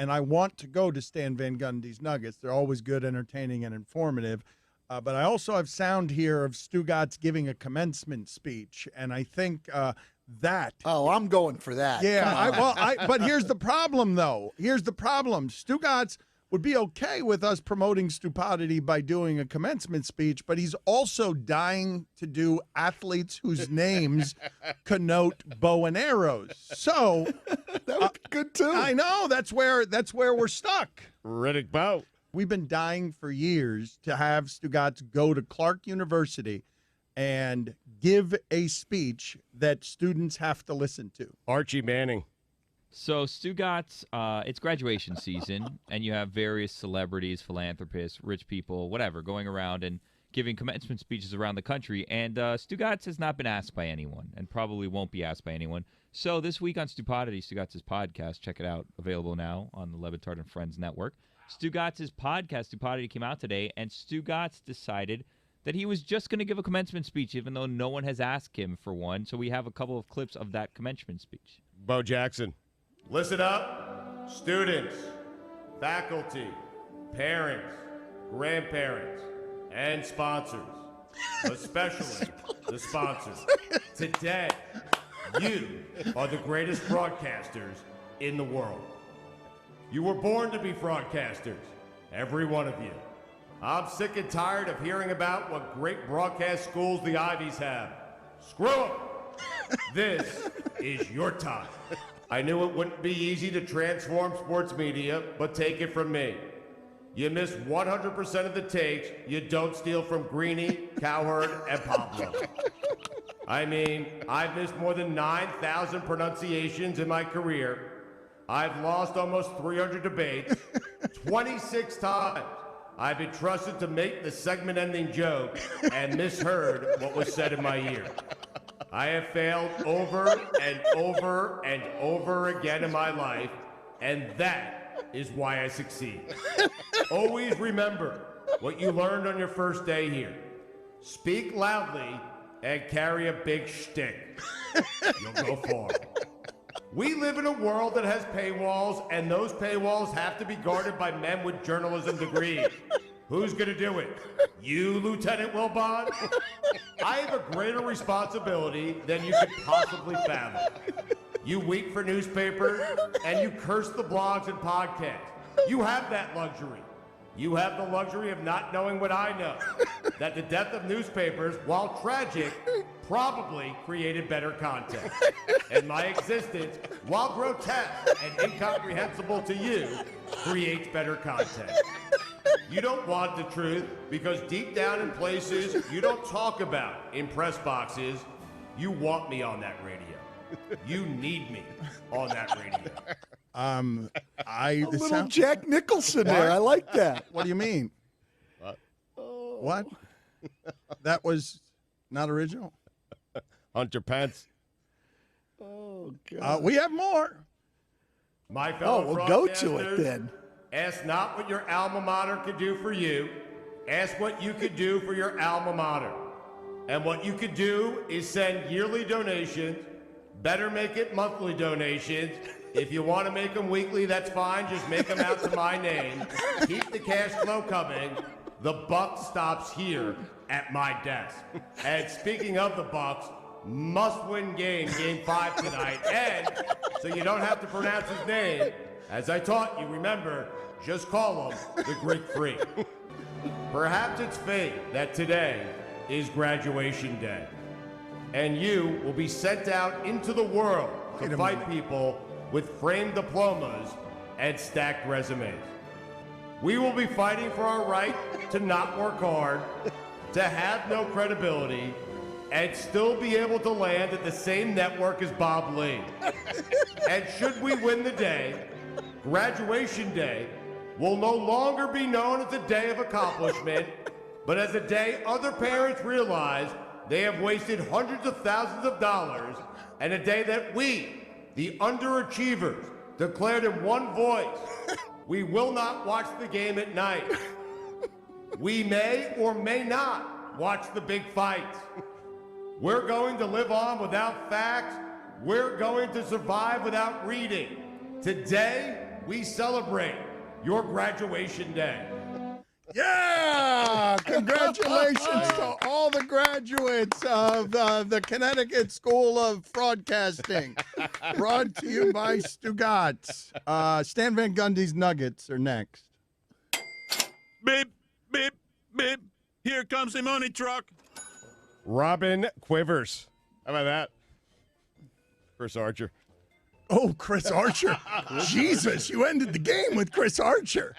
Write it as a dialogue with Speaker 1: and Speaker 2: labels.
Speaker 1: and I want to go to Stan Van Gundy's Nuggets. They're always good, entertaining, and informative. But I also have sound here of Stugotz giving a commencement speech, and I think that.
Speaker 2: Oh, I'm going for that.
Speaker 1: Yeah, but here's the problem, though. Here's the problem. Stugotz would be okay with us promoting stupidity by doing a commencement speech, but he's also dying to do athletes whose names connote bow and arrows. So
Speaker 2: that would be good too.
Speaker 1: I know that's where we're stuck.
Speaker 3: Riddick Bowe.
Speaker 1: We've been dying for years to have Stugotz go to Clark University and give a speech that students have to listen to.
Speaker 3: Archie Manning.
Speaker 4: So Stugotz, it's graduation season, and you have various celebrities, philanthropists, rich people, whatever, going around and giving commencement speeches around the country. And Stugotz has not been asked by anyone and probably won't be asked by anyone. So this week on Stupidity, Stugotz's podcast, check it out, available now on the LeBatard and Friends Network. Stugotz's podcast, Stupidity, came out today, and Stugotz decided that he was just going to give a commencement speech, even though no one has asked him for one. So we have a couple of clips of that commencement speech.
Speaker 3: Bo Jackson.
Speaker 5: Listen up, students, faculty, parents, grandparents, and sponsors, especially the sponsors. Today, you are the greatest broadcasters in the world. You were born to be broadcasters, every one of you. I'm sick and tired of hearing about what great broadcast schools the Ivies have. Screw them! This is your time. I knew it wouldn't be easy to transform sports media, but take it from me. You miss 100% of the takes you don't steal from Greeny, Cowherd, and Pablo. I mean, I've missed more than 9,000 pronunciations in my career. I've lost almost 300 debates. 26 times I've been trusted to make the segment-ending joke and misheard what was said in my ear. I have failed over and over and over again in my life, and that is why I succeed. Always remember what you learned on your first day here. Speak loudly and carry a big shtick. You'll go far. We live in a world that has paywalls, and those paywalls have to be guarded by men with journalism degrees. Who's going to do it? You, Lieutenant Wilbon? I have a greater responsibility than you could possibly fathom. You weep for newspapers, and you curse the blogs and podcasts. You have that luxury. You have the luxury of not knowing what I know, that the death of newspapers, while tragic, probably created better content. And my existence, while grotesque and incomprehensible to you, creates better content. You don't want the truth because deep down in places you don't talk about in press boxes, you want me on that radio. You need me on that radio.
Speaker 2: A little Jack Nicholson there. I like that.
Speaker 1: What do you mean? What? That was not original?
Speaker 3: Hunter Pence.
Speaker 2: Oh, God.
Speaker 1: We have more.
Speaker 5: My fellow
Speaker 2: we'll go to
Speaker 5: broadcasters,
Speaker 2: it then.
Speaker 5: Ask not what your alma mater could do for you. Ask what you could do for your alma mater. And what you could do is send yearly donations. Better make it monthly donations. If you want to make them weekly, that's fine. Just make them out to my name. Keep the cash flow coming. The buck stops here at my desk. And speaking of the Bucks, must-win game 5 tonight. And so you don't have to pronounce his name, as I taught you, remember, just call him the Greek Freak. Perhaps it's fate that today is graduation day, and you will be sent out into the world to fight people with framed diplomas and stacked resumes. We will be fighting for our right to not work hard, to have no credibility, and still be able to land at the same network as Bob Lee. And should we win the day, graduation day will no longer be known as a day of accomplishment, but as a day other parents realize they have wasted hundreds of thousands of dollars, and a day that we, the underachievers, declared in one voice, we will not watch the game at night. We may or may not watch the big fights. We're going to live on without facts. We're going to survive without reading. Today we celebrate your graduation day.
Speaker 1: Yeah! Congratulations to all the graduates of the Connecticut School of Fraudcasting. Brought to you by Stugotz. Stan Van Gundy's Nuggets are next.
Speaker 6: Beep, beep, beep. Here comes the money truck.
Speaker 3: Robin Quivers. How about that? Chris Archer.
Speaker 1: Oh, Chris Archer. Jesus, you ended the game with Chris Archer.